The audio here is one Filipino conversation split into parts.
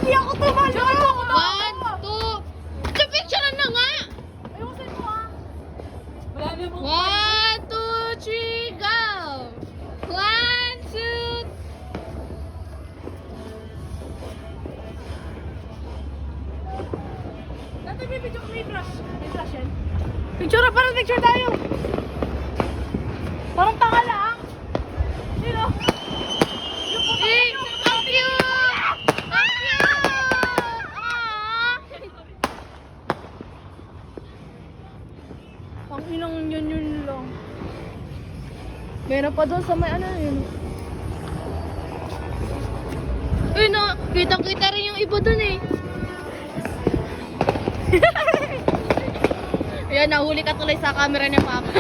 Hindi ako tumalo! One, two. Picture na nga! Ayusin mo ah! Wala na mo. One, two, three, go! One, two. Dati may video ko may flash. May flash yan. Picture na, parang picture tayo. Parang tanga lang. Sino? Yung puto Eh, ko. ang cute! Ang cute! Ah! Ang inang yun lang. Meron pa doon sa may ano yun. Uy, no, kita-kita rin yung iba dun eh. Ayan, nahuli ka tuloy sa camera ni Papa.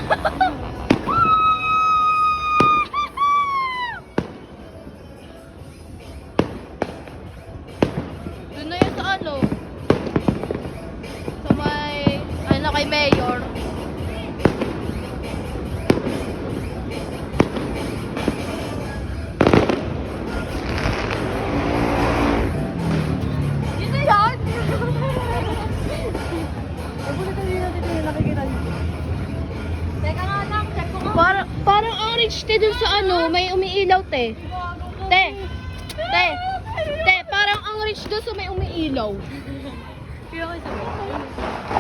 Doon na yan sa ano? Sa may, ano, kay Mayor. Dito yan! Nabulit na din natin yung nakikita niyo. Teka nga lang, check ko nga. Parang orange te dun sa ano, may umiilaw te. Te, te, parang orange dun sa may umiilaw. Kaya ko sabi.